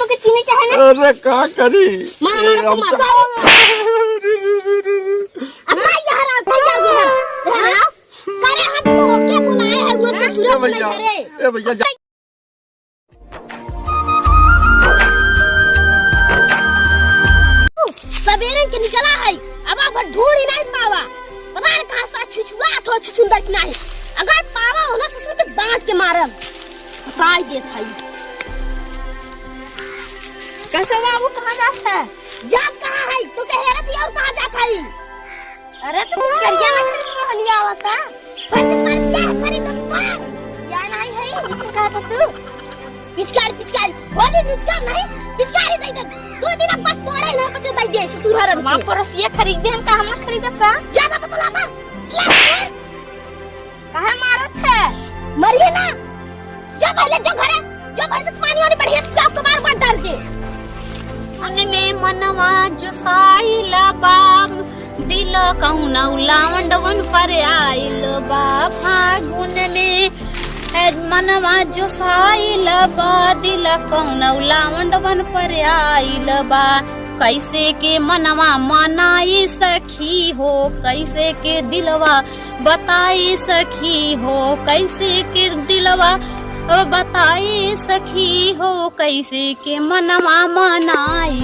तो के चीनी चाहे ना। अरे का करी मार अम्मा यार आता क्या है करे हम तो क्या बुलाए हैं वो ससुरा से करे। ए भैया सवेरे के निकला है अब आप ढूंढ ही नहीं पावा पता नहीं कहां से छुछुआ तो छुछुंदर की नहीं अगर पावा हो ना ससुर के दांत के मारम बताई देत है। कैसे बाबू कहां जात है जात कहां है तो कह रहा थी और कहां जात है। अरे तो कुछ करिया ना लिया होता पैसे कर क्या करे तुम तो या नहीं है इसको कहा तू पिचकारी पिचकारी बोली पिचकारी नहीं पिचकारी दे दे 2 दिन बाद तोड़े ना बचे दे दे ससुर हरन मां परसिया खरीदे हम का हम खरीदब का ज्यादा बतला बा काहे मारत है मरिए ना जा पहले जा घरे जा घर से पानी वाली बढ़िया से आपको बार बार डाल के मन में मनवा जो साइला बाम दिल कौना लावंडवन पर आइल बा फागुन में मनवा जो साइल बा दिल कौना लावंडवन पर आइल बा कैसे के मनवा मनाई सखी हो कैसे के दिलवा बताई सखी हो कैसे के दिलवा बताई सखी हो कैसे के मनवा मनाई।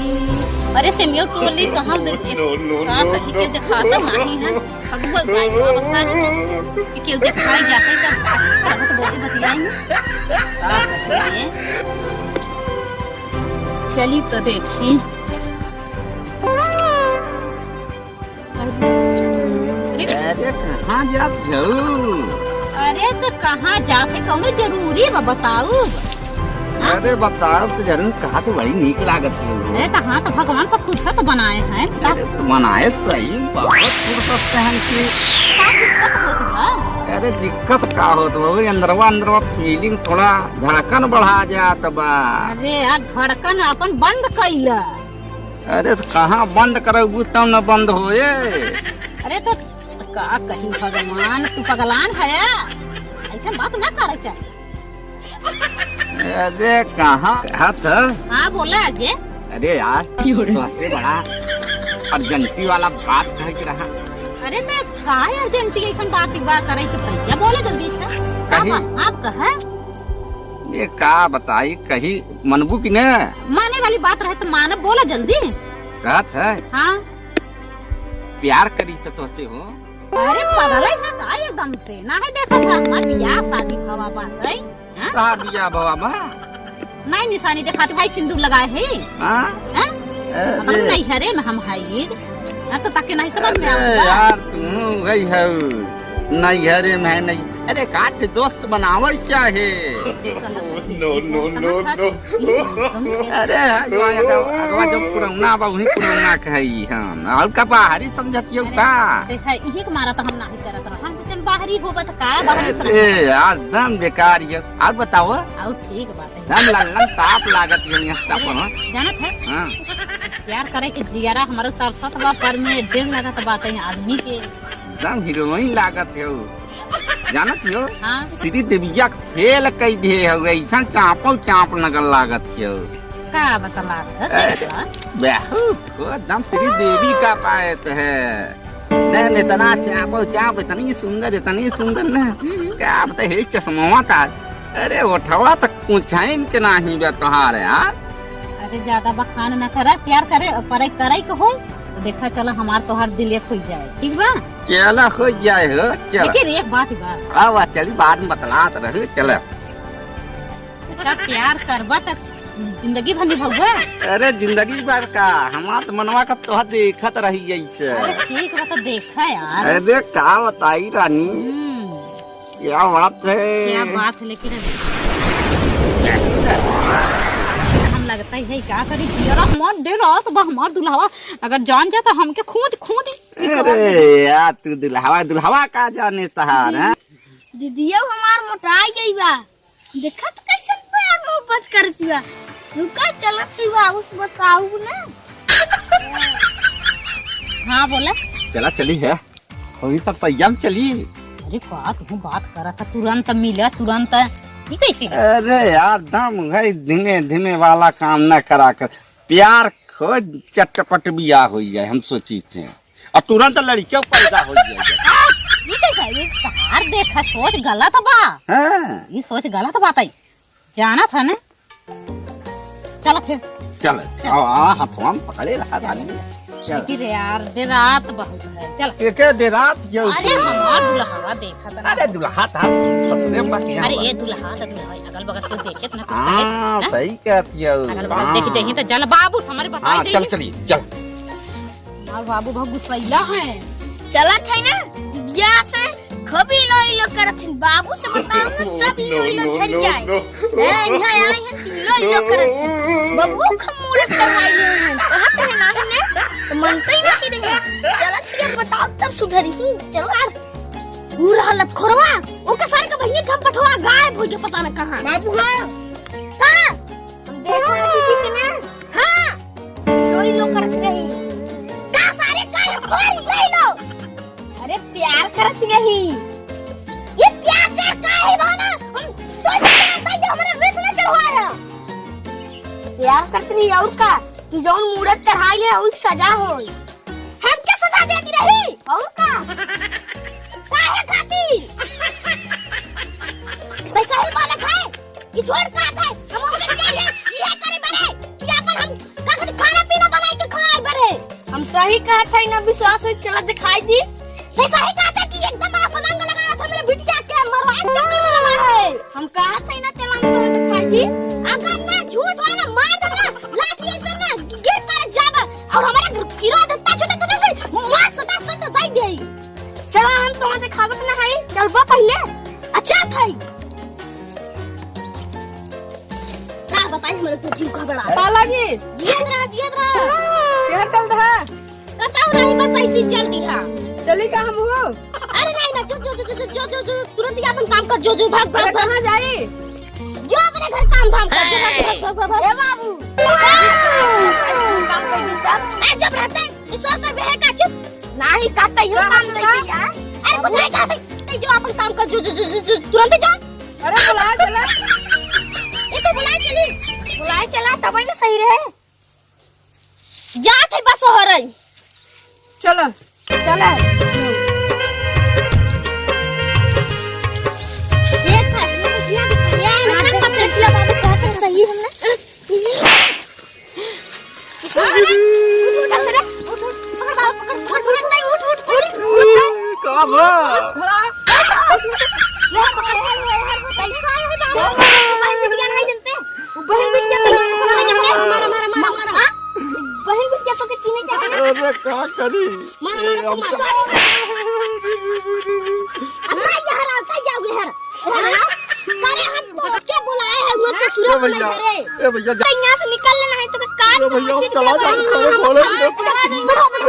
अरे से मेरे टोली कहां कहीं के दिखाता नहीं है भगवान भाई को बसा कि दिखाई जाते तब तो बोली बतियाएंगे का करेंगे चली तो देखी। अरे कहां जात हो। अरे तो कहाँ जाते कौनो जरूरी बा बताऊ। अरे बताओ तो जरूर कहा तो बड़ी नीक लागत है। अरे तो हाँ तो भगवान का फुर्सत बनाए हैं अरे तो बनाए सही बहुत फुर्सत से हम की का दिक्कत होत बा। अरे दिक्कत का होत बा अंदरवा फीलिंग थोड़ा धड़कन बढ़ा जात बा। अरे यार धड़कन अपन बंद कइला। अरे तो कहाँ बंद करबू तब न बंद होए। अरे तो का कहीं भगवान तू पगलान है ऐसा बात ना करे चाहिए। अरे कहाँ हाथ हाँ बोला आगे। अरे यार तो ऐसे बड़ा अर्जेंटी वाला बात कह के रहा। अरे तो काहे अर्जेंटी ऐसा बात करे के भैया बोला जल्दी से आप कहा ये का बताई कहीं मनबू की ने माने वाली बात रहे तो माने बोला जल्दी कहत है। हाँ प्यार करी तो से हो। अरे पागल है का एकदम से ना है देखा था हमार बियाह शादी भवा बात है कहा बियाह भवा बा नहीं निशानी दिखाते भाई सिंदूर लगाए है हां हम नहीं हरे में हम है तो तक नहीं समझ में आऊंगा यार तू गई है नहीं हरे में नहीं। अरे काट दोस्त बनावल क्या है। नो नो नो नो अरे अगवा जो पुरौना बा वही पुरौना कही हम और का बाहरी समझतियो का देखा यही के मारा तो हम नहीं करत रह हम चल बाहरी होबत का बाहरी समझ। ए यार दम बेकार ये और बताओ और ठीक बात है दम लल्लन ताप लागत ये नाश्ता पर जानत है हां प्यार करे के जियारा हमारे तरसत बा पर में देर लागत बात है आदमी के दम हीरोइन लागत है जानत हो। हाँ श्री देविया फेल कई दे हो ऐसा चाप नगर लागत है का बतला बहुत एकदम श्री देवी का पायत है नहीं इतना चाप इतनी सुंदर ना क्या बता है चश्मा था। अरे उठवा तक पूछाइन के नहीं बे तोहार यार। अरे ज्यादा बखान न करे प्यार करे पर करे कहो तो देखा चला हमार तोहार दिल एक हो जाए ठीक बा चला हो जाए हो चल लेकिन एक बात बा अब चली बाद में बतलात रहे चल अच्छा प्यार करबा त जिंदगी भर निभाऊगा। अरे जिंदगी भर का हमार तो मनवा का तोहर देखत रही ऐसे। अरे ठीक बा तो देखा यार। अरे का बताई रानी क्या बात है लेकिन हम लगता है क्या करी जियरा मत दे रहा तो हमार दुल्हा अगर जान जा तो हमके खूद अरे यार तू दुल्हवा का जाने तहार है दीदिया हमार मोटाई गई बा देखा तो कैसे प्यार मोहब्बत करती बा रुका चलत ही बा उस बताऊ ना। हाँ बोला चला चली है अभी सब तैयार चली। अरे बात हूँ बात करा था तुरंत मिला तुरंत ये कैसी है? अरे यार दम है धीमे धीमे वाला काम न करा कर प्यार खोज चटपट बिया हो जाए हम सोची थे और तुरंत लड़कियों पैदा हो जाए। ये कैसा है? ये तार देखा सोच गलत बा। हाँ ये सोच गलत बात है। जाना था ना। चलो फिर। चल आ हाथों में पकड़े रहा रानी चल फिर यार देर रात बहुत है। चल। के दे रात जो अरे हमार दुल्हा देखा था। अरे दुल्हा था ससुरे बाकी अरे ये दुल्हा तो दुल्हा अगल बगल तो देखे ना कुछ हां कहे। सही कहती है अगल बगल देखते ही तो चल बाबू हमारे बताई हां दे। चल चलिए चल हमार बाबू बहुत गुस्सैला है। चलत है ना बिया से खबी लो करत है बाबू से बताओ ना सब लो झड़ जाए ए यहाँ आए हैं लो करत है बाबू खमूल करवाई है कहत है ना ने तो मनते ही नहीं रहे चलत है बताओ तब सुधरी ही चलो यार पूरा हालत खोरवा ओके सारे का भैया हम पठवा गायब हो गया पता न कहां बाबू हो हां हम देख रहे थे कितने हां लो करत रही का सारे गायब हो लो अरे प्यार करत रही ये प्यार से काहे भाना हम तो हमारे रिस्क न चढ़वाया प्यार करत रही और का कि जौन मूरत चढ़ाई है उस सजा होई हम क्या सजा देती रही और का काहे खातिर पैसा ही मालक है कि छोड़ का है हम ओके कह रहे ये करे बरे कि अपन हम का खाना पीना बनाई के खवाए बरे हम सही कहत है ना विश्वास हो चला दिखाई दी सही कहता कि एकदम फलांग लगाया था मेरे बिटिया के मरवाए चक्कर में लगा है हम कहत है ना चला हम तो दिखाई दी अगर ना झूठ वाला मार देना लाठी से ना गिर कर जाब और हमारा गिरो देता छोटा तो नहीं मार सदा सदा दई दे चला हम तो दिखावत ना है चलबो पहले अच्छा था का बताई हमरे तो जीव घबरा पाला जी जियत रहा क्या चल रहा है? बताओ नहीं बस ऐसी चल दी हां चली का हम हो? अरे नहीं ना जो तुरंत ही अपन काम कर जो भाग भाग कहां जाई? जो अपने घर काम धाम कर भाग ए बाबू काम कर दी सब ए जब रहते इस और कर बहे का चुप नहीं काटा ही काम नहीं यार अरे कुछ नहीं कहते जो अपन काम कर जो तुरंत जा अरे बुला चला ये तो बुलाए चला तब ना सही रहे जा थे बस हो रही चलो चला सही हमने काम अरे का करी ए भैया यहाँ से निकल लेना है तो काट ए भैया हम चला जा खोले खोले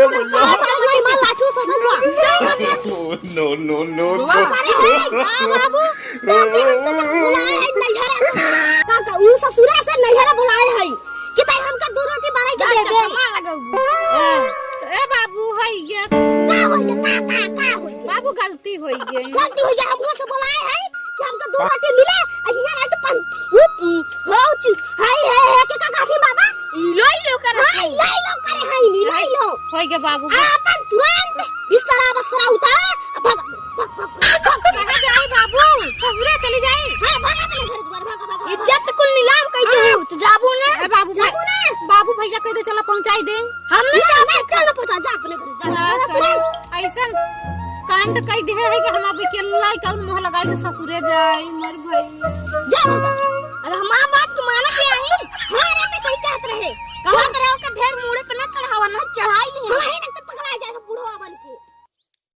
ए भैया No, no, no, no. बाबू ससुरा से नैहरा बुलाए है कि तई हमका दो रोटी बनाई के दे दे ए बाबू है ये का हो ये का हो बाबू गलती हो गई गलती हो गया हमको से बुलाए है कि हमका दो रोटी मिले अहिया नहीं तो पन हो हाय है के का काठी बाबा लो कर हाय लो करे हाय लो हो गया बाबू अपन तुरंत बिस्तरा उतार भग कहां जाए बाबू ससुरे चली जाए हां भाग अपने घर भाग इज्जत कुल नीलाम कई तो जाबू ने बाबू भैया कह दे चला पहुंचाई दे हम नहीं जाना कल पहुंचा जा अपने घर जा ऐसा कांड कई दे है कि हम अब अकेला कौन मोह लगा के ससुरे जाए मर भाई जा अरे हम बात को माने के आई हां रे तो सही कहत रहे कहत रहे का ढेर मुड़े पे न चढ़ावा न चढ़ाई नहीं हां ही न तो पगला जाए बूढ़वा बन के